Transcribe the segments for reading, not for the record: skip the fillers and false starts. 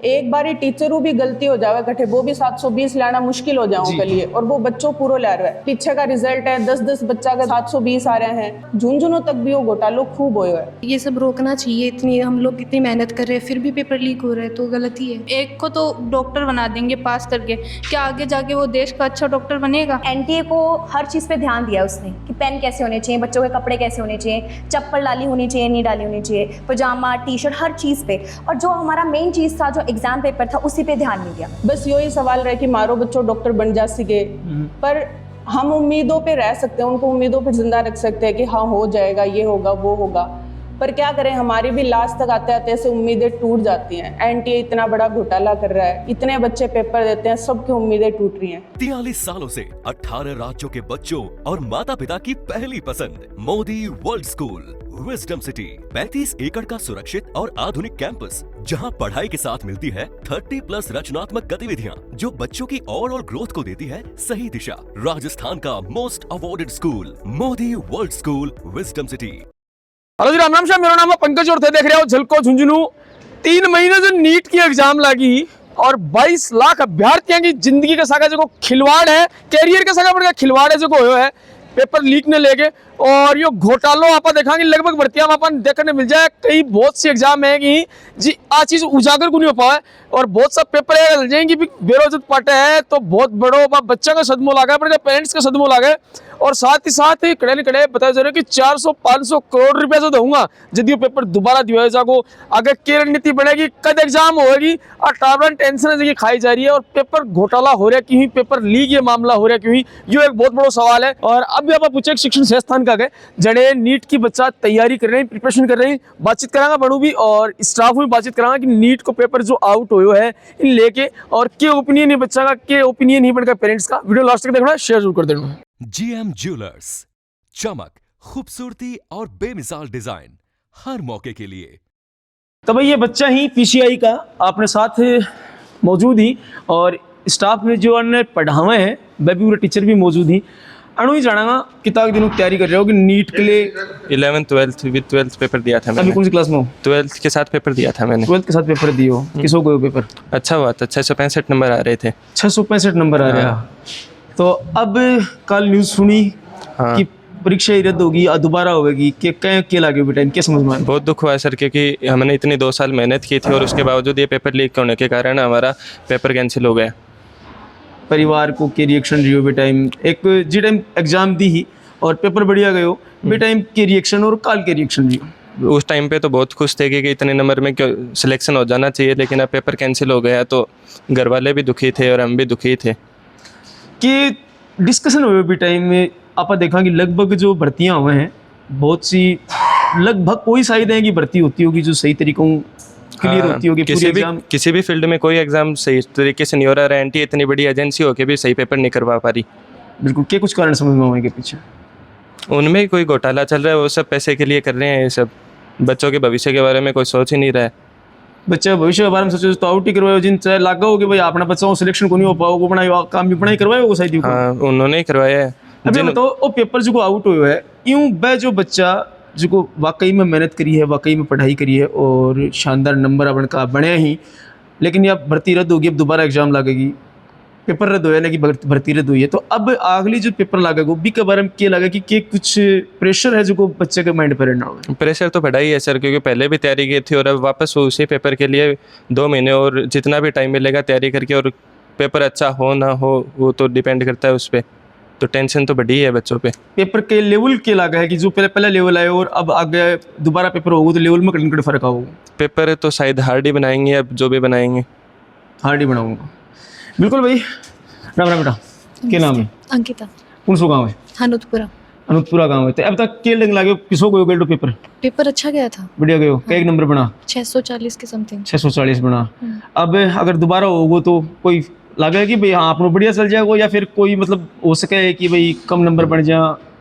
एक बारी टीचरों भी गलती हो जावे कठे वो भी 720 लाना मुश्किल हो जाओ के लिए, और वो बच्चों पूरा ला रहा है। पीछे का रिजल्ट है 10-10 बच्चा का 720 आ रहे हैं। झुंझुनों तक भी वो घोटालों खूब हो है। ये सब रोकना चाहिए। इतनी हम लोग इतनी मेहनत कर रहे हैं फिर भी पेपर लीक हो रहा है तो गलती है। एक को तो डॉक्टर बना देंगे पास करके, क्या आगे जाके वो देश का अच्छा डॉक्टर बनेगा? एनटीए को हर चीज़ पे ध्यान दिया उसने कि पेन कैसे होने चाहिए, बच्चों के कपड़े कैसे होने चाहिए, चप्पल डाली होनी चाहिए नहीं डाली होनी चाहिए, पजामा टी शर्ट हर चीज़ पे। और जो हमारा मेन चीज़ था जो एग्जाम पेपर था उसी पे ध्यान नहीं दिया। बस यही सवाल रहे कि मारो बच्चों डॉक्टर बन जा सके, पर हम उम्मीदों पे रह सकते हैं, उनको उम्मीदों पे जिंदा रख सकते हैं कि हाँ हो जाएगा, ये होगा वो होगा, पर क्या करें हमारी भी लास्ट तक आते आते ऐसे उम्मीदें टूट जाती हैं। एनटीए इतना बड़ा घोटाला कर रहा है, इतने बच्चे पेपर देते हैं, सबकी उम्मीदें टूट रही हैं। 43 सालों से 18 राज्यों के बच्चों और माता पिता की पहली पसंद Modi world school wisdom city. 35 एकड़ का सुरक्षित और आधुनिक कैंपस, जहां पढ़ाई के साथ मिलती है 30+ रचनात्मक गतिविधियां जो बच्चों की ओवरऑल ग्रोथ को देती है सही दिशा। राजस्थान का most awarded school Modi world school wisdom city. Hello जी, राम राम शाह। मेरा नाम है पंकज और थे देख रहे हो झलको झुंझुनू। 3 महीने से नीट की एग्जाम लगी और 22 लाख अभ्यर्थियों की जिंदगी का सागा जो खिलवाड़ है, कैरियर का सागा बड़ा खिलवाड़ है जो हो है पेपर लीक ने लेके। और यो घोटालों आप देखेंगे लगभग भर्तियां अपन देखने मिल जाए। कई बहुत सी एग्जाम है कि जी आ चीज उजागर को नहीं हो पाए और बहुत सा पेपर है जाएंगे भी बेरोजगार पाटे है तो बहुत बड़ो बच्चा का सदमो लागा है, पेरेंट्स का सदमो लागा है। और साथ ही कड़े न कड़े बताया जा रहा है कि 400-500 करोड़ रुपया से दूंगा यदि पेपर दोबारा दिया जागो। आगे की रणनीति बनेगी, कद एग्जाम होगी और टावरन टेंशन है खाई जा रही है और पेपर घोटाला हो रहा क्यों, पेपर लीक ये मामला हो रहा क्यों, ये एक बहुत बड़ा सवाल है। और अब आप पूछे शिक्षण संस्थान का गए जड़े नीट की बच्चा तैयारी कर रहे हैं, प्रिपरेशन कर रहे हैं, बातचीत करांगा बड़ू भी और स्टाफ में बातचीत करांगा कि नीट को पेपर जो आउट हो है इन लेके और क्या ओपिनियन है बच्चा का, क्या ओपिनियन ही बनकर पेरेंट्स का। वीडियो लास्ट तक देखना, शेयर जरूर कर देना। GM ज्वेलर्स, चमक, खूबसूरती और बेमिसाल डिजाइन हर मौके के लिए। तो भाई ये बच्चा ही पीसीआई का अपने साथ मौजूद ही और स्टाफ में जो अन्य पढ़ावे हैं वह भी पूरे टीचर भी मौजूद ही। अणु ही जाना कितना दिनों तैयारी कर रहे हो कि नीट के लिए 11th 12th with 12th paper दिया था मैंने। अभी कौन सी क्लास में हो? 12th के साथ पेपर दिया था मैंने। 12th के साथ पेपर दिए हो, किसो गए पेपर? अच्छा हुआ था, 665 नंबर आ रहे थे। 665 नंबर आ रहा। तो अब कल न्यूज़ सुनी कि परीक्षा ही रद्द होगी और दोबारा होगी, क्या लगे बेटा, इनके समझ में? बहुत दुख हुआ है सर, क्योंकि हमने इतनी 2 साल मेहनत की थी और उसके बावजूद ये पेपर लीक होने के कारण हमारा पेपर कैंसिल हो गया। परिवार को क्या रिएक्शन रही हो बेटा? एक जी टाइम एग्जाम दी ही और पेपर बढ़िया गए हो बेटा, के रिएक्शन और काल के रिएक्शन रही हो? उस टाइम पे तो बहुत खुश थे कि इतने नंबर में क्यों सिलेक्शन हो जाना चाहिए, लेकिन अब पेपर कैंसिल हो गया तो घर वाले भी दुखी थे और हम भी दुखी थे। कि डिस्कशन हुए भी टाइम में आप देखा कि लगभग जो भर्तियां हुए हैं बहुत सी, लगभग कोई शायद है कि भर्ती होती होगी जो सही तरीकों क्लियर होती होगी। किसी भी फील्ड में कोई एग्जाम सही तरीके से नहीं हो रहा। एनटीए इतनी बड़ी एजेंसी होकर भी सही पेपर नहीं करवा पा रही। बिल्कुल, क्या कुछ कारण समझ में आए के पीछे? उनमें कोई घोटाला चल रहा है, वो सब पैसे के लिए कर रहे हैं। ये सब बच्चों के भविष्य के बारे में कोई सोच ही नहीं रहा है। बच्चे भविष्य के बारे में सोचो तो आउट ही करवाओ, जिन चाहे लागा हो कि भाई अपना बच्चा सिलेक्शन को नहीं हो पाओ, वो बनाई काम भी बनाई करवाए वो शायद। हाँ, उन्होंने ही करवाया है। अभी बताओ वो पेपर जो आउट हुए है यूं वह जो बच्चा जो वाकई में मेहनत करी है, वाकई में पढ़ाई करी है और शानदार नंबर अपन का बने ही, लेकिन ये भर्ती रद्द होगी, अब दोबारा एग्जाम लगेगी, पेपर रद्द होया ना कि भर्ती रद्द हुई है, तो अब अगली जो पेपर लगेगा भी के बारे में क्या लगा कि कुछ प्रेशर है जो बच्चे के माइंड पर रहना होगा? प्रेशर तो बढ़ा ही है सर, क्योंकि पहले भी तैयारी की थी और अब वापस उसी पेपर के लिए 2 महीने और जितना भी टाइम मिलेगा तैयारी करके, और पेपर अच्छा हो ना हो वो तो डिपेंड करता है उस पर। तो टेंशन तो बढ़ी है बच्चों पे। पेपर के लेवल के लगा है कि जो पहले लेवल आए और अब आगे दोबारा पेपर होगा तो लेवल में कहीं फर्क होगा? पेपर तो शायद हार्ड ही बनाएंगे, अब जो भी बनाएंगे हार्ड ही बनाऊंगा। बिल्कुल भाई, राम राम बेटा, क्या नाम है? अंकिता। कौन सो गाँव है? हनुतपुरा। अनूपपुरा गाँव है। तो अब तक क्या लग लगे किसो गयो गेल्डो पेपर? पेपर अच्छा गया था, बढ़िया गयो। क्या एक नंबर बना? 640 के समथिंग। 640 बना। अब अगर दोबारा होगा तो कोई लगा है कि भाई हाँ अपना बढ़िया चल जाएगा, या फिर कोई मतलब हो सके कि भाई कम नंबर बन जा?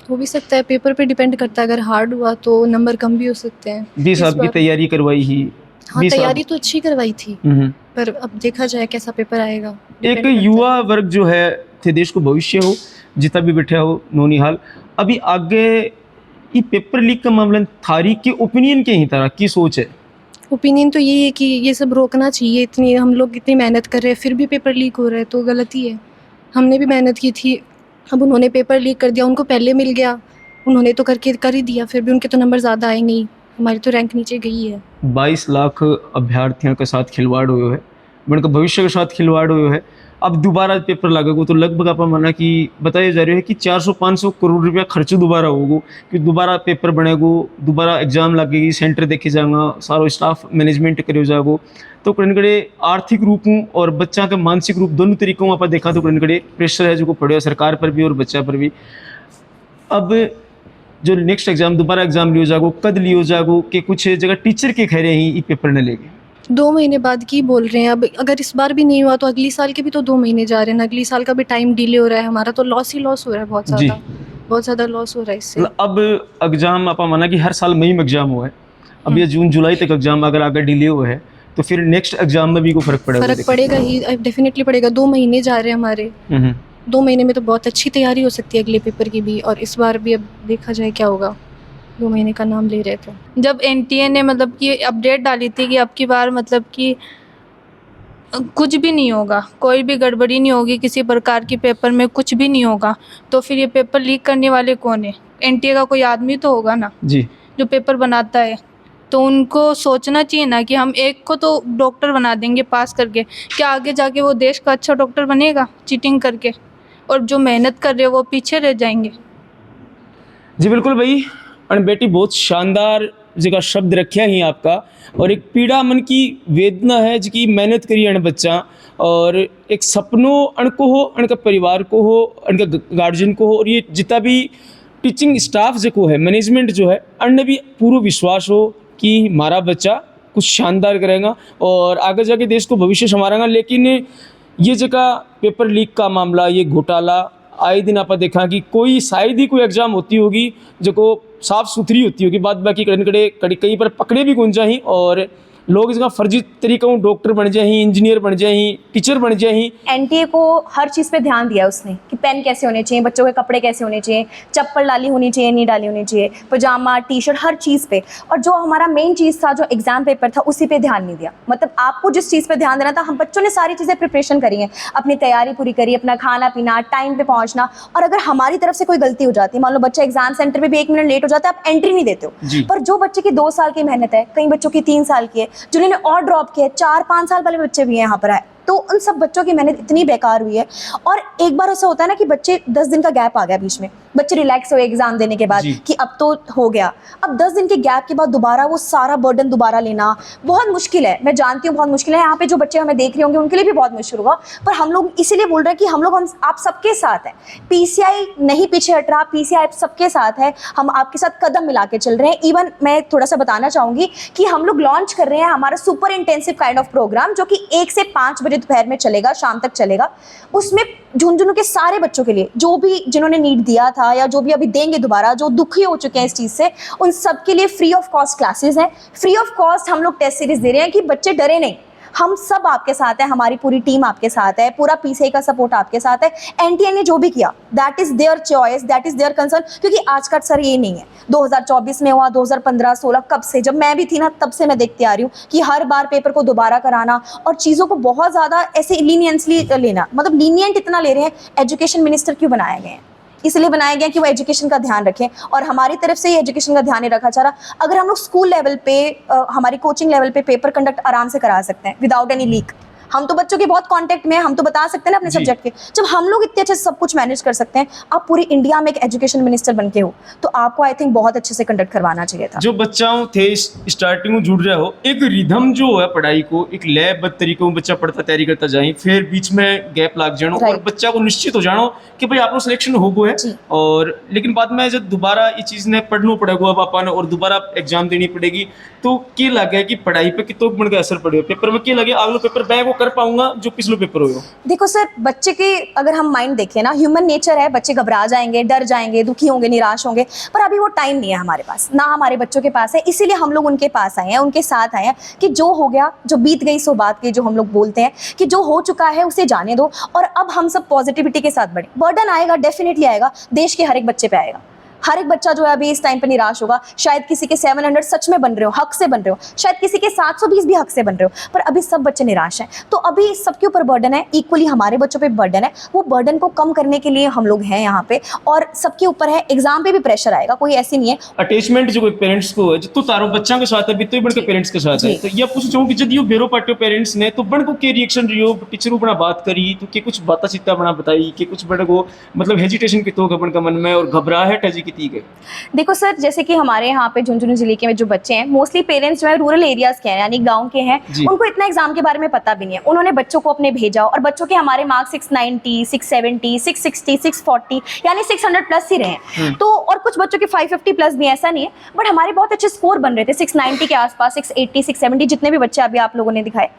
हो भी सकता है, पेपर पे डिपेंड करता है। अगर हार्ड हुआ तो नंबर कम भी हो सकते हैं। 20 साल की तैयारी करवाई ही। हाँ, तैयारी तो अच्छी करवाई थी, पर अब देखा जाए कैसा पेपर आएगा। एक युवा वर्ग जो है थे देश को भविष्य हो, जितना भी बैठा हो नौनिहाल, अभी आगे ये पेपर लीक का मामला थारी की ओपिनियन के ही तरह की सोच है? ओपिनियन तो यही है कि ये सब रोकना चाहिए। इतनी हम लोग इतनी मेहनत कर रहे हैं फिर भी पेपर लीक हो रहा है तो गलती है। हमने भी मेहनत की थी, अब उन्होंने पेपर लीक कर दिया, उनको पहले मिल गया, उन्होंने तो करके कर ही दिया, फिर भी उनके तो नंबर ज़्यादा आए नहीं, हमारी तो रैंक नीचे गई है। 22 लाख अभ्यर्थियों के साथ खिलवाड़ हुए है, उनके भविष्य के साथ खिलवाड़ हुए है। अब दोबारा पेपर लागेगा तो लगभग आप माना कि बताया जा रहा है कि 400-500 करोड़ रुपया खर्च दोबारा होगा कि दोबारा पेपर बनेगो, दोबारा एग्जाम लगेगी, सेंटर देखे जाएगा, सारो स्टाफ मैनेजमेंट करे जाएगो। तो कड़े आर्थिक रूप में और बच्चा के मानसिक रूप दोनों तरीकों आप देखा तो कड़े प्रेशर है जो पड़े सरकार पर भी और बच्चा पर भी। अब जो नेक्स्ट एग्जाम दोबारा एग्जाम लियो जागो, कद लियो जागो कि कुछ जगह टीचर के खैरे ही ये पेपर न लेगे 2 महीने बाद की बोल रहे हैं। अब अगर इस बार भी नहीं हुआ तो अगली साल के भी तो 2 महीने जा रहे हैं, अगली साल का भी टाइम डिले हो रहा है, हमारा तो लॉस ही लॉस हो रहा है, बहुत ज़्यादा लॉस हो रहा है इससे। अब एग्जाम आप माना कि हर साल मई में एग्जाम हुआ है, अब ये जून जुलाई तक एग्जाम अगर आगे डिले हुआ है तो फिर नेक्स्ट एग्जाम में भी कोई फर्क पड़ेगा ही, डेफिनेटली पड़ेगा। 2 महीने जा रहे हैं हमारे, 2 महीने में तो बहुत अच्छी तैयारी हो सकती है अगले पेपर की भी, और इस बार भी अब देखा जाए क्या होगा। 2 महीने का नाम ले रहे थे। जब एनटीए ने मतलब कि अपडेट डाली थी कि अब की बार मतलब कि कुछ भी नहीं होगा, कोई भी गड़बड़ी नहीं होगी, किसी प्रकार की पेपर में कुछ भी नहीं होगा, तो फिर ये पेपर लीक करने वाले कौन है? एनटीए का कोई आदमी तो होगा ना जी जो पेपर बनाता है। तो उनको सोचना चाहिए ना कि हम एक को तो डॉक्टर बना देंगे पास करके, क्या आगे जाके वो देश का अच्छा डॉक्टर बनेगा चीटिंग करके? और जो मेहनत कर रहे हैं वो पीछे रह जाएंगे। जी बिल्कुल भाई, और बेटी बहुत शानदार जगह शब्द रखे ही आपका, और एक पीड़ा मन की वेदना है जिसकी मेहनत करी अण बच्चा, और एक सपनों अण को हो, अण का परिवार को हो, अण का गार्जियन को हो, और ये जितना भी टीचिंग स्टाफ जो है, मैनेजमेंट जो है, अन्न भी पूरा विश्वास हो कि हमारा बच्चा कुछ शानदार करेगा और आगे जाके देश को भविष्य संवारेगा। लेकिन ये जगह पेपर लीक का मामला, ये घोटाला आए दिन आप देखा कि कोई शायद ही कोई एग्जाम होती होगी जो को साफ़ सुथरी होती होगी, बाद बाकी कई पर पकड़े भी कौन जाही और लोग इसका फर्जी तरीक़ों डॉक्टर बन जाए, इंजीनियर बन जाए, टीचर बन जाए। एनटीए को हर चीज़ पे ध्यान दिया उसने कि पेन कैसे होने चाहिए, बच्चों के कपड़े कैसे होने चाहिए, चप्पल डाली होनी चाहिए, नहीं डाली होनी चाहिए, पजामा टी शर्ट हर चीज़ पे। और जो हमारा मेन चीज़ था, जो एग्जाम पेपर था, उसी पे ध्यान नहीं दिया। मतलब आपको जिस चीज़ पे ध्यान देना था, हम बच्चों ने सारी चीज़ें प्रिपरेशन करी हैं, अपनी तैयारी पूरी करी, अपना खाना पीना, टाइम पे पहुँचना। और अगर हमारी तरफ से कोई गलती हो जाती, मान लो बच्चा एग्जाम सेंटर पर भी 1 मिनट लेट हो जाता है, आप एंट्री नहीं देते हो। पर जो बच्चे की 2 साल की मेहनत है, कई बच्चों की 3 साल की है, जिन्होंने और ड्रॉप किया, 4-5 साल वाले बच्चे भी हैं यहाँ पर आए, तो उन सब बच्चों की मेहनत इतनी बेकार हुई है। और एक बार ऐसा होता है ना कि बच्चे 10 दिन का गैप आ गया बीच में, बच्चे रिलैक्स हुए एग्जाम देने के बाद कि अब तो हो गया। अब 10 दिन के गैप के बाद दोबारा वो सारा बर्डन दोबारा लेना बहुत मुश्किल है। मैं जानती हूँ बहुत मुश्किल है, यहाँ पे जो बच्चे हमें देख रहे होंगे उनके लिए भी बहुत मुश्किल होगा। पर हम लोग इसीलिए बोल रहे हैं कि हम लोग आप सबके साथ हैं, पीसीआई नहीं पीछे हट रहा, पीसीआई सबके साथ है, हम आपके साथ कदम मिला के चल रहे हैं। इवन मैं थोड़ा सा बताना चाहूँगी कि हम लोग लॉन्च कर रहे हैं हमारा super intensive kind of program, जो कि 1 से 5 बजे दोपहर में चलेगा, शाम तक चलेगा। उसमें झुंझुनू के सारे बच्चों के लिए, जो भी जिन्होंने नीट दिया था या जो भी अभी देंगे दोबारा, जो दुखी हो चुके हैं इस चीज़ से, उन सब के लिए फ्री ऑफ कॉस्ट क्लासेस हैं। फ्री ऑफ कॉस्ट हम लोग टेस्ट सीरीज दे रहे हैं कि बच्चे डरे नहीं, हम सब आपके साथ हैं, हमारी पूरी टीम आपके साथ है, पूरा पीसीआई का सपोर्ट आपके साथ है। एनटीए ने जो भी किया that is their choice, that is their concern, क्योंकि आज का सर ये नहीं है 2024 में हुआ, 2015-16 कब से, जब मैं भी थी ना तब से मैं देखती आ रही हूँ कि हर बार पेपर को दोबारा कराना और चीज़ों को बहुत ज़्यादा ऐसे लीनियंसली लेना, मतलब लीनियंट इतना ले रहे हैं। एजुकेशन मिनिस्टर क्यों बनाए गए हैं? इसलिए बनाया गया कि वो एजुकेशन का ध्यान रखें, और हमारी तरफ से ये एजुकेशन का ध्यान नहीं रखा जा रहा। अगर हम लोग स्कूल लेवल पे, हमारी कोचिंग लेवल पे पेपर कंडक्ट आराम से करा सकते हैं विदाउट एनी लीक। हम तो बच्चों के बहुत कांटेक्ट में हैं, हम तो बता सकते हैं ना अपने सब्जेक्ट के। जब हम लोग इतने अच्छे से सब कुछ मैनेज कर सकते हैं, आप पूरी इंडिया में एक एजुकेशन मिनिस्टर बन के हो, तो आपको आई थिंक बहुत अच्छे से कंडक्ट करवाना चाहिए था। जो बच्चाओं थे स्टार्टिंग में जुड़ रहे हो, एक रिदम जो है पढ़ाई को, एक लयबद्ध तरीकों में बच्चा पढ़ता तैयारी करता जाए, फिर बीच में गैप लाग जानो और बच्चा को निश्चित हो जानो कि भाई आप सिलेक्शन हो गो है, और लेकिन बाद में जब दोबारा ये चीज़ ने पढ़ना पड़ेगा अब अपन, और दोबारा एग्जाम देनी पड़ेगी, तो क्या लगे कि पढ़ाई पे कितना बन का असर पड़ेगा, पेपर में क्या लगे अगला पेपर मैं वो कर पाऊंगा जो पिछले पेपर हो। देखो सर, बच्चे के अगर हम माइंड देखें ना, ह्यूमन नेचर है, बच्चे घबरा जाएंगे, डर जाएंगे, दुखी होंगे, निराश होंगे, पर अभी वो टाइम नहीं है हमारे पास, ना हमारे बच्चों के पास है। इसीलिए हम लोग उनके पास आए हैं, उनके साथ आए हैं कि जो हो गया, जो बीत गई सो बात की, जो हम लोग बोलते हैं कि जो हो चुका है उसे जाने दो, और अब हम सब पॉजिटिविटी के साथ बढ़े। बर्डन आएगा, डेफिनेटली आएगा, देश के हर एक बच्चे पे आएगा, हर एक बच्चा जो है अभी इस टाइम पे निराश होगा। शायद किसी के 700 सच में बन रहे हो, हक से बन रहे हो, शायद किसी के 720 भी हक से बन रहे हो, पर अभी सब बच्चे निराश हैं। तो अभी सबके ऊपर बर्डन है, इक्वली हमारे बच्चों पे बर्डन है। वो बर्डन को कम करने के लिए हम लोग हैं यहाँ पे, और सबके ऊपर है। एग्जाम पे भी प्रेशर आएगा, कोई ऐसी नहीं है। अटैचमेंट जो पेरेंट्स को है, तो तारो बच्चा के साथ है, तो बन के पेरेंट्स के साथ है। तो ये पूछ चाहूँ कि जब यो बेरो पार्टी पेरेंट्स ने तो बन को के रिएक्शन रियो, टीचरों बना बात करी तो के कुछ बाता चित्ता बना बताई कि कुछ बड़े को मतलब हेजिटेशन की तो अपन का मन में और घबराहट है जी की थी। देखो सर, जैसे कि हमारे यहाँ पे झुंझुनू जिले के जो बच्चे हैं, मोस्टली पेरेंट्स जो है रूरल एरियाज के हैं, यानी गांव के हैं, उनको इतना एग्जाम के बारे में पता भी नहीं है। उन्होंने बच्चों को अपने भेजा और बच्चों के हमारे मार्क्स 690, 670, 660, 640 यानी 600 प्लस ही रहे। तो और कुछ बच्चों के 550 प्लस भी, ऐसा नहीं है, बट हमारे बहुत अच्छे स्कोर बन रहे थे 690 के आसपास, 680, 670 जितने भी बच्चे अभी आप लोगों ने दिखाए।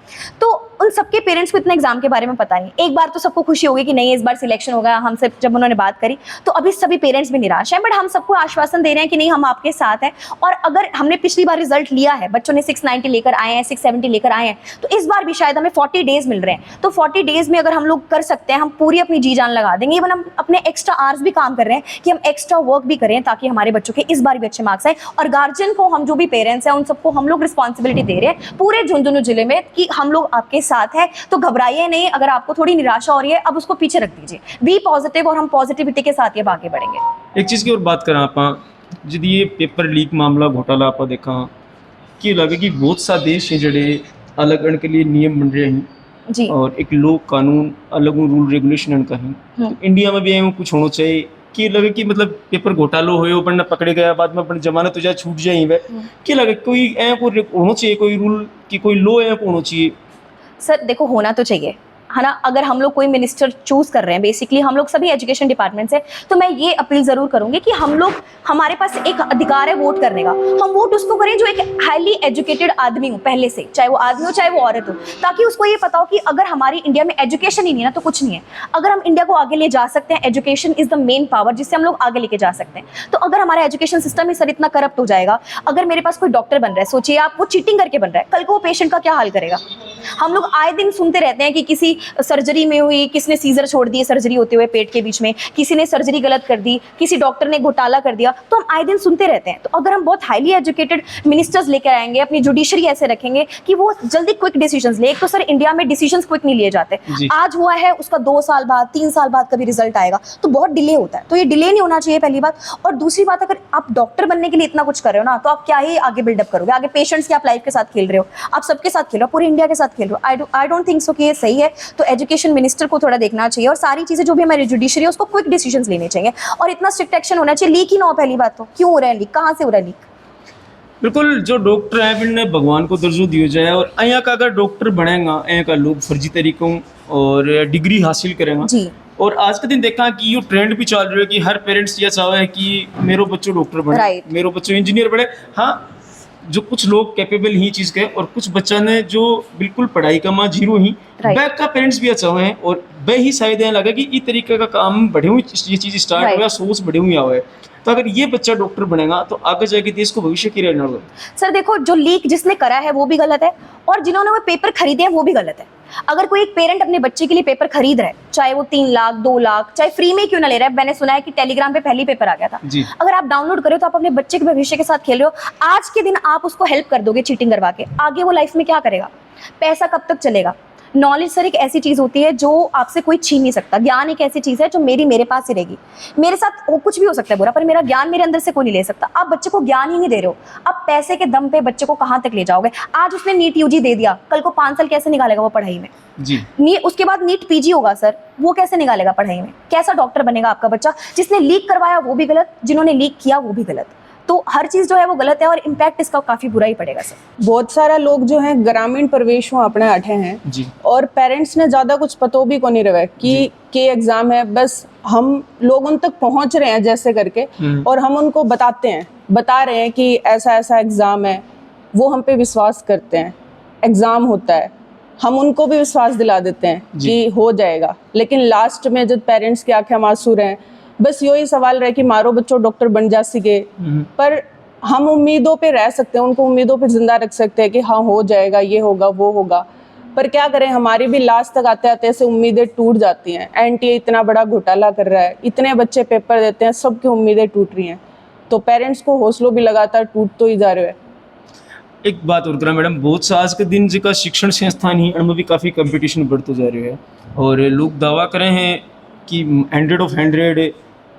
तो उन सबके पेरेंट्स को इतना एग्जाम के बारे में पता नहीं। एक बार तो सबको खुशी होगी कि नहीं इस बार सिलेक्शन होगा, हमसे जब उन्होंने बात करी तो अभी सभी पेरेंट्स भी निराश हैं, बट हम सबको आश्वासन दे रहे हैं कि नहीं हम आपके साथ हैं। और अगर हमने पिछली बार रिजल्ट लिया है, बच्चों ने 690 लेकर आए हैं, 670 लेकर आए हैं, तो इस बार भी शायद हमें 40 डेज मिल रहे हैं। तो 40 डेज में अगर हम लोग कर सकते हैं, हम पूरी अपनी जी जान लगा देंगे। इवन हम अपने एक्स्ट्रा आवर्स भी काम कर रहे हैं कि हम एक्स्ट्रा वर्क भी करें ताकि हमारे बच्चों के इस बार भी अच्छे मार्क्स आए। और गार्जियन को, हम जो भी पेरेंट्स हैं, उन सबको हम लोग रिस्पॉन्सिबिलिटी दे रहे हैं पूरे झुंझुनू जिले में कि हम लोग आपके साथ हैं। तो घबराइए नहीं, अगर आपको थोड़ी निराशा हो रही है अब उसको पीछे रख दीजिए, बी पॉजिटिव, और हम पॉजिटिविटी के साथ ये आगे बढ़ेंगे। एक चीज़ की और बात करें आप, जब ये पेपर लीक मामला घोटाला आप देखा कि लगे कि बहुत सा देश है जड़े अलग अलग के लिए नियम बन रहे हैं जी, और एक लोग कानून अलग रूल रेगुलेशन का है। तो इंडिया में भी ऐसा कुछ होना चाहिए कि लगे कि मतलब पेपर घोटालो हो बनना पकड़े गया, बाद में अपन जमानत हो जाए छूट जाए वह कि लगे कोई ऐसा कोई होना चाहिए, कोई रूल की कोई लो ऐसा होना चाहिए। सर देखो होना तो चाहिए है ना। अगर हम लोग कोई मिनिस्टर चूज कर रहे हैं, बेसिकली हम लोग सभी एजुकेशन डिपार्टमेंट से, तो मैं ये अपील जरूर करूंगी कि हम लोग, हमारे पास एक अधिकार है वोट करने का, हम वोट उसको करें जो एक हाईली एजुकेटेड आदमी हो पहले से, चाहे वो आदमी हो चाहे वो औरत हो, ताकि उसको ये पता हो कि अगर हमारी इंडिया में एजुकेशन ही नहीं ना तो कुछ नहीं है। अगर हम इंडिया को आगे ले जा सकते हैं, education is the main power जिससे हम लोग आगे लेके जा सकते हैं। तो अगर हमारा एजुकेशन सिस्टम ही सर इतना करप्ट हो जाएगा, अगर मेरे पास कोई डॉक्टर बन रहा है, सोचिए आप, वो चीटिंग करके बन रहा है, कल को वो पेशेंट का क्या हाल करेगा। हम लोग आए दिन सुनते रहते हैं कि किसी सर्जरी में हुई, किसी ने सीजर छोड़ दिए सर्जरी होते हुए पेट के बीच में, किसी ने सर्जरी गलत कर दी, किसी डॉक्टर ने घोटाला कर दिया, तो हम आए दिन सुनते रहते हैं। तो अगर हम बहुत हाईली एजुकेटेड मिनिस्टर्स लेकर आएंगे, अपनी जुडिशरी ऐसे रखेंगे कि वो जल्दी क्विक डिसीजंस ले। एक तो सर इंडिया में डिसीजंस क्विक नहीं लिए जाते, आज हुआ है उसका 2 साल बाद 3 साल बाद कभी रिजल्ट आएगा, तो बहुत डिले होता है। तो ये डिले नहीं होना चाहिए पहली बात। और दूसरी बात, अगर आप डॉक्टर बनने के लिए इतना कुछ कर रहे हो ना, तो आप क्या ही आगे बिल्डअप करोगे, आगे पेशेंट्स की आप लाइफ के साथ खेल रहे हो, आप सबके साथ खेल रहे हो, पूरे इंडिया के साथ खेल रहे हो। आई डोंट थिंक सो कि ये सही है। तो एजुकेशन मिनिस्टर को थोड़ा देखना चाहिए, और सारी चीजें जो भी हमारी जुडिशरी है उसको क्विक डिसीजंस लेने चाहिए, और इतना स्ट्रिक्ट एक्शन होना चाहिए। लीक ही ना हो पहली बात, तो क्यों हो रहा है लीक, कहाँ से हो रहा है लीक। बिल्कुल, जो डॉक्टर है इन्हें भगवान को दर्जो दिया जाए, और यहाँ का अगर डॉक्टर बनेगा, यहाँ का लोग फर्जी तरीकों और डिग्री हासिल करेंगे जी। और आज के दिन देखा कि ये ट्रेंड भी चल रहा है कि हर पेरेंट्स ये चाहे है कि मेरो बच्चों डॉक्टर बने, Right. मेरो बच्चों इंजीनियर बने। हाँ, जो कुछ लोग कैपेबल ही चीज़ के, और कुछ बच्चा ने जो बिल्कुल पढ़ाई का माँ जीरो ही, बैक का पेरेंट्स भी अच्छा हैं, और वे ही शायद यहाँ लगा कि इस तरीके का काम बढ़े हुए, ये चीज़ स्टार्ट Right. हुआ, सोच बढ़े हुई आवे। तो अगर ये बच्चा डॉक्टर बनेगा तो आगे जाके देश को भविष्य की रहना होगा। सर देखो, जो लीक जिसने करा है वो भी गलत है, और जिन्होंने वो पेपर खरीदे हैं वो भी गलत है। अगर कोई एक पेरेंट अपने बच्चे के लिए पेपर खरीद रहा है, चाहे वो 3 लाख 2 लाख, चाहे फ्री में क्यों ना ले रहा है, मैंने सुना है कि टेलीग्राम पे पहली पेपर आ गया था जी। अगर आप डाउनलोड करो तो आप अपने बच्चे के भविष्य के साथ खेल रहे हो। आज के दिन आप उसको हेल्प कर दोगे चीटिंग करवा के, आगे वो लाइफ में क्या करेगा, पैसा कब तक चलेगा। नॉलेज सर एक ऐसी चीज होती है जो आपसे कोई छीन नहीं सकता। ज्ञान एक ऐसी चीज है जो मेरे पास ही रहेगी। मेरे साथ कुछ भी हो सकता है बुरा, पर मेरा ज्ञान मेरे अंदर से कोई नहीं ले सकता। आप बच्चे को ज्ञान ही नहीं दे रहे हो, आप पैसे के दम पे बच्चे को कहाँ तक ले जाओगे। आज उसने नीट यूजी दे दिया, कल को 5 साल कैसे निकालेगा वो पढ़ाई में जी। उसके बाद नीट पीजी होगा सर, वो कैसे निकालेगा पढ़ाई में, कैसा डॉक्टर बनेगा आपका बच्चा। जिसने लीक करवाया वो भी गलत, जिन्होंने लीक किया वो भी गलत। तो हर चीज जो है वो गलत है, और इम्पैक्ट इसका काफी बुरा ही पड़ेगा सर। बहुत सारा लोग जो हैं ग्रामीण परिवेश में अपने अठे हैं जी। और पेरेंट्स ने ज़्यादा कुछ पतो भी को नहीं रहे कि के एग्ज़ाम है, बस हम लोग उन तक पहुंच रहे हैं जैसे करके, और हम उनको बता रहे हैं कि ऐसा ऐसा एग्ज़ाम है, वो हम पे विश्वास करते हैं। एग्ज़ाम होता है, हम उनको भी विश्वास दिला देते हैं कि हो जाएगा, लेकिन लास्ट में जब पेरेंट्स की आंखें आंसू रहे, बस यही सवाल रहे कि मारो बच्चों डॉक्टर बन जा सके। पर हम उम्मीदों पे रह सकते हैं, उनको उम्मीदों पे जिंदा रख सकते हैं कि हाँ हो जाएगा, ये होगा वो होगा। पर क्या करें, हमारी भी लास्ट तक आते आते ऐसे उम्मीदें टूट जाती हैं। एनटीए इतना बड़ा घोटाला कर रहा है, इतने बच्चे पेपर देते हैं, सबकी उम्मीदें टूट रही हैं। तो पेरेंट्स को हौसलों भी लगातार टूटतो ही जा रहे हैं। एक बात और करा मैडम, बहुत सा आज के दिन जेका शिक्षण संस्थान ही उनमें भी काफ़ी कंपटीशन बढ़ते जा रहे हैं और लोग दावा करे हैं कि 100 ऑफ 100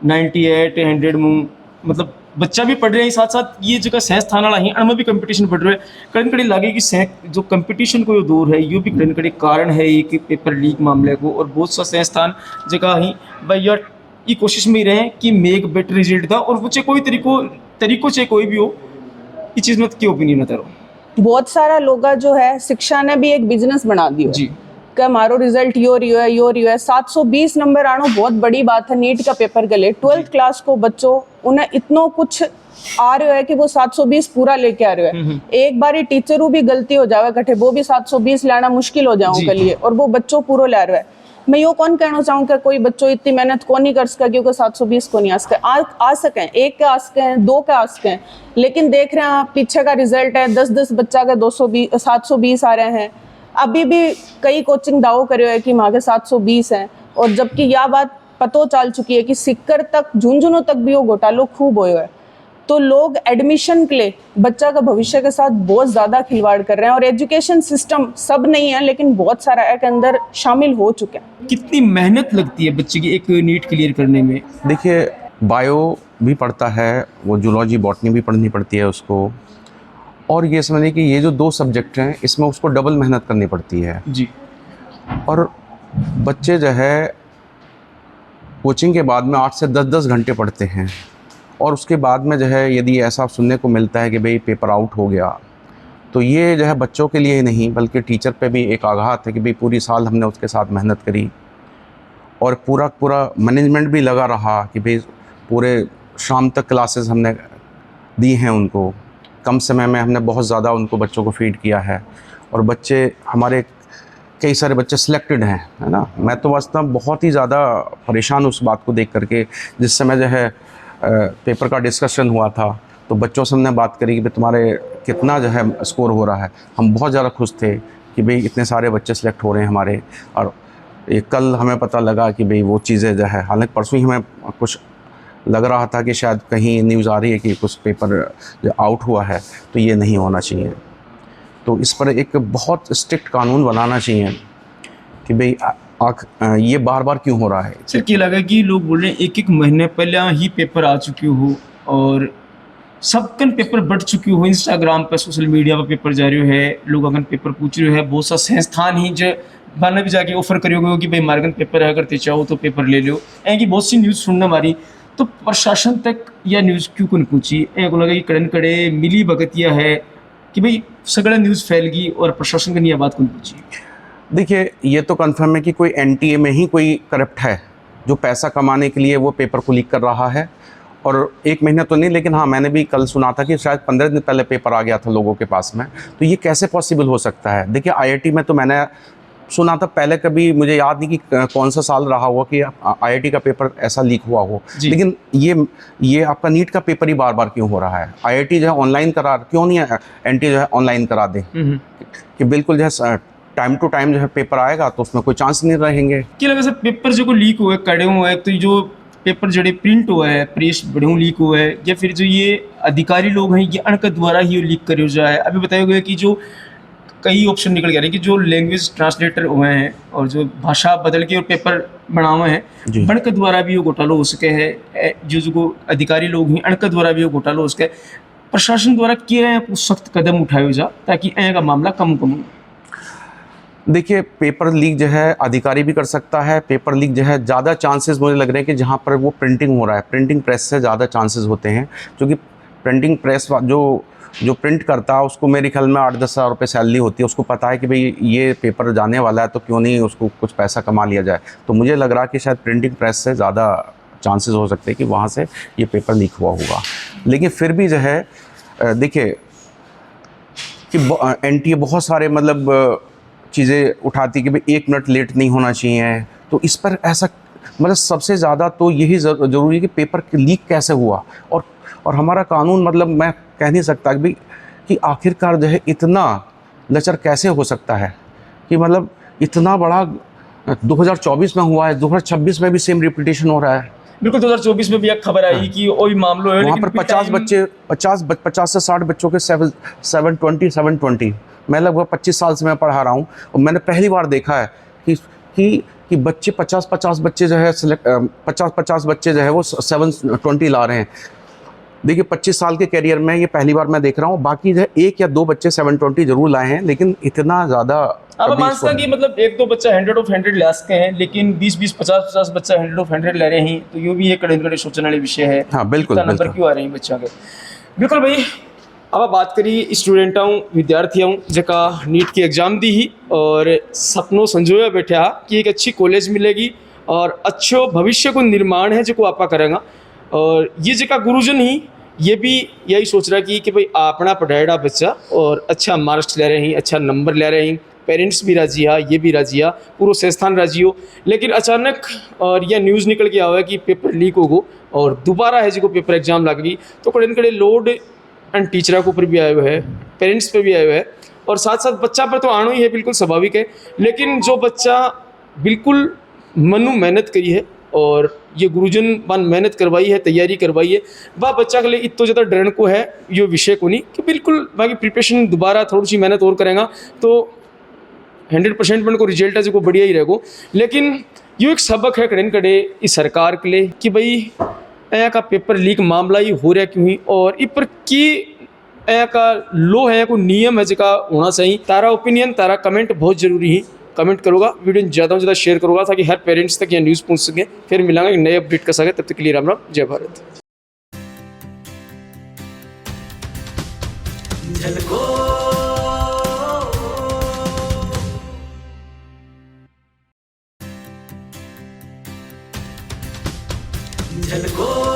98 100 में मतलब बच्चा भी पढ़ रहे हैं, साथ साथ ये जगह संस्थान वाला ही उनमें भी कंपटीशन बढ़ रहा है। कड़न कड़ी लगे कि जो कंपटीशन को जो दूर है ये भी कड़न कड़ी कारण है ये कि पेपर लीक मामले को, और बहुत सा संस्थान जगह ही भाई यार ये कोशिश में ही रहे कि मेक बेटर रिजल्ट था और वो चाहे कोई तरीकों से कोई भी हो, इस चीज़ में क्या ओपिनियन है? बहुत सारा लोग जो है शिक्षा ने भी एक बिजनेस बना दिया जी कि हमारो रिजल्ट यो रियो है 720 नंबर आनो बहुत बड़ी बात है नीट का पेपर के लिए। 12th क्लास को बच्चों उन्हें इतना कुछ आ रहा है कि वो 720 पूरा लेके आ रहे हैं। एक बार टीचरों भी गलती हो जावे कठे वो भी 720 लाना मुश्किल हो जाओ के लिए, और वो बच्चों पूरा ला रहा है। मैं यो कौन कहना चाहूँ कि कोई बच्चों इतनी मेहनत को नहीं कर सका क्योंकि 720 को नहीं आ सके, एक के आ सके, दो के आ सके, लेकिन देख रहे हैं पीछे का रिजल्ट है 10-10 बच्चा का 720 आ रहे हैं। अभी भी कई कोचिंग दावो करे है कि वहाँ के 720 हैं, और जबकि यह बात पतो चल चुकी है कि सिक्कर तक झुंझुनों तक भी वो घोटालो खूब हुए है। तो लोग एडमिशन के लिए बच्चा का भविष्य के साथ बहुत ज़्यादा खिलवाड़ कर रहे हैं, और एजुकेशन सिस्टम सब नहीं है लेकिन बहुत सारा एक अंदर शामिल हो चुके हैं। कितनी मेहनत लगती है बच्चे की एक नीट क्लियर करने में? देखिए बायो भी पढ़ता है, वो जूलॉजी बॉटनी भी पढ़नी पड़ती है उसको, और ये समझिए कि ये जो 2 सब्जेक्ट हैं इसमें उसको डबल मेहनत करनी पड़ती है जी। और बच्चे जो है कोचिंग के बाद में 8 से 10 घंटे पढ़ते हैं, और उसके बाद में जो है यदि ऐसा सुनने को मिलता है कि भाई पेपर आउट हो गया, तो ये जो है बच्चों के लिए नहीं बल्कि टीचर पे भी एक आघात है कि भाई पूरी साल हमने उसके साथ मेहनत करी और पूरा मैनेजमेंट भी लगा रहा कि भाई पूरे शाम तक क्लासेस हमने दी हैं उनको, कम समय में हमने बहुत ज़्यादा उनको बच्चों को फीड किया है, और बच्चे हमारे कई सारे बच्चे सिलेक्टेड हैं, है ना। मैं तो वास्तव में बहुत ही ज़्यादा परेशान उस बात को देख करके, जिस समय जो है पेपर का डिस्कशन हुआ था तो बच्चों से हमने बात करी कि भाई तुम्हारे कितना जो है स्कोर हो रहा है। हम बहुत ज़्यादा खुश थे कि भाई इतने सारे बच्चे सेलेक्ट हो रहे हैं हमारे, और ये कल हमें पता लगा कि भाई वो चीज़ें जो है, हालांकि परसों ही हमें कुछ लग रहा था कि शायद कहीं न्यूज़ आ रही है कि कुछ पेपर जो आउट हुआ है, तो ये नहीं होना चाहिए। तो इस पर एक बहुत स्ट्रिक्ट कानून बनाना चाहिए कि भाई ये बार बार क्यों हो रहा है। सर क्या लगा कि लोग बोल रहे हैं एक महीने पहले ही पेपर आ चुके हो और सबकन पेपर बढ़ चुकी हो, इंस्टाग्राम पर सोशल मीडिया पर पेपर जा रहे है, लोग अगन पेपर पूछ रहे हैं, बहुत सा संस्थान ही जो मैंने भी जाके ऑफर करियो कि भाई मार्गन पेपर है, करते चाहो तो पेपर ले लो। ऐसी बहुत सी न्यूज़ सुनना हमारी, तो प्रशासन तक यह न्यूज़ क्यों कौन पहुँची? को लगा कि कड़न कड़े मिली भगतिया है कि भाई सगड़ा न्यूज़ फैल गई और प्रशासन का नहीं बात कौन पहुँची? देखिए ये तो कंफर्म है कि कोई एनटीए में ही कोई करप्ट है जो पैसा कमाने के लिए वो पेपर को लीक कर रहा है, और 1 महीना तो नहीं, लेकिन हाँ मैंने भी कल सुना था कि शायद 15 दिन पहले पेपर आ गया था लोगों के पास में। तो ये कैसे पॉसिबल हो सकता है? देखिए आईआईटी में तो मैंने सुना था पहले, कभी मुझे याद नहीं कि कौन सा साल रहा हुआ कि आईआईटी का पेपर ऐसा लीक हुआ हो, लेकिन ये आपका नीट का पेपर ही बार बार क्यों हो रहा है? आईआईटी जो है ऑनलाइन करा, क्यों नहीं एनटीए जो है ऑनलाइन करा दे कि बिल्कुल जो है टाइम टू टाइम जो है पेपर आएगा तो उसमें कोई चांस नहीं रहेंगे। क्या लगा सर पेपर जो लीक हुआ है, कड़े हुए हैं, तो जो पेपर जड़े प्रिंट हुआ है, प्रेस बड़े लीक हुआ है, या फिर जो ये अधिकारी लोग हैं ये अणक द्वारा ही लीक करे जाए? अभी बताया गया कि जो कई ऑप्शन निकल गया है कि जो लैंग्वेज ट्रांसलेटर हुए हैं और जो भाषा बदल के और पेपर बनाए हैं, अणक द्वारा भी वो घोटाला हो सके है, जो अधिकारी लोग हैं अणक द्वारा भी वो घोटाला हो सके। प्रशासन द्वारा क्या सख्त कदम उठाए जा ताकि ऐ का मामला कम हो? देखिए पेपर लीक जो है अधिकारी भी कर सकता है। पेपर लीक जो है ज़्यादा चांसेस मुझे लग रहे हैं कि जहाँ पर वो प्रिंटिंग हो रहा है, प्रिंटिंग प्रेस से ज़्यादा चांसेस होते हैं, क्योंकि प्रिंटिंग प्रेस जो प्रिंट करता है उसको मेरे ख्याल में 8-10 हज़ार रुपये सैलरी होती है। उसको पता है कि भाई ये पेपर जाने वाला है तो क्यों नहीं उसको कुछ पैसा कमा लिया जाए। तो मुझे लग रहा है कि शायद प्रिंटिंग प्रेस से ज़्यादा चांसेस हो सकते हैं कि वहाँ से ये पेपर लीक हुआ होगा। लेकिन फिर भी जो है देखिए कि एनटीए बहुत सारे मतलब चीज़ें उठाती कि भाई 1 मिनट लेट नहीं होना चाहिए। तो इस पर ऐसा मतलब सबसे ज़्यादा तो यही ज़रूरी है कि पेपर लीक कैसे हुआ, और हमारा कानून मतलब मैं कह नहीं सकता कि भाई कि आखिरकार जो है इतना लचर कैसे हो सकता है कि मतलब इतना बड़ा 2024 में हुआ है, 2026 में भी सेम रिपीटेशन हो रहा है। बिल्कुल 2024 में भी एक खबर आई कि वही मामलों है, वहाँ लेकिन पर फिर 50 टाइम- बच्चे 50 से 60 बच्चों के 720 मैं लगभग 25 साल से मैं पढ़ा रहा हूँ और मैंने पहली बार देखा है कि बच्चे 50 बच्चे जो है 50 बच्चे जो है वो 720 ला रहे हैं। देखिए 25 साल के कैरियर में ये पहली बार मैं देख रहा हूँ। बाकी जो है 1 या 2 बच्चे 720 जरूर लाए हैं, लेकिन इतना ज़्यादा अब कभी मान इसको- सकते हैं कि मतलब 1-2 बच्चा 100 ऑफ 100 ले सकते हैं, लेकिन 20-20 50-50 बच्चा 100 ऑफ 100 ले रहे हैं, तो ये भी एक कड़े सोचने वाली विषय है। हाँ, बिल्कुल, इतना नंबर बिल्कुल। क्यों आ रहे हैं बच्चों के। बिल्कुल भाई, अब आप बात करिए स्टूडेंटां विद्यार्थियों जका नीट की एग्ज़ाम दी ही और सपनों संजोया बैठा कि एक अच्छी कॉलेज मिलेगी और अच्छो भविष्य को निर्माण है जो आपा करेगा। और ये जका गुरुजन ही ये भी यही सोच रहा कि भाई अपना पढ़ाएड़ा बच्चा और अच्छा मार्क्स ले रहे हैं, अच्छा नंबर ले रहे हैं, पेरेंट्स भी राजी है, ये भी राजी है, पूरा संस्थान राजी हो। लेकिन अचानक और यह न्यूज़ निकल के आया है कि पेपर लीक हो गो और दोबारा है जो पेपर एग्जाम लग गई, तो कड़े लोड एंड टीचर के ऊपर भी आए हुए है, पेरेंट्स पे भी आए हुए है और साथ साथ बच्चा पर तो आना ही है, बिल्कुल स्वाभाविक है। लेकिन जो बच्चा बिल्कुल मनु मेहनत करी है और ये गुरुजन बन मेहनत करवाई है, तैयारी करवाई है, वह बच्चा के लिए इतना ज़्यादा डरन को है ये विषय को नहीं कि बिल्कुल बाकी प्रिपरेशन दोबारा थोड़ी सी मेहनत और करेगा तो 100% बन को रिजल्ट है जो बढ़िया ही रहेगा। लेकिन ये एक सबक है कड़े इस सरकार के लिए कि भाई ऐ का पेपर लीक मामला ही हो रहा क्यों ही और इस पर की ऐ का लो है को नियम है जिका होना चाहिए। तारा ओपिनियन तारा कमेंट बहुत जरूरी है, कमेंट करोगा, वीडियो ज़्यादा से ज़्यादा शेयर करोगा ताकि हर पेरेंट्स तक यह न्यूज़ पहुंच सके। फिर मिलेंगे एक नए अपडेट का सके, तब तक के लिए राम राम, जय भारत। झलको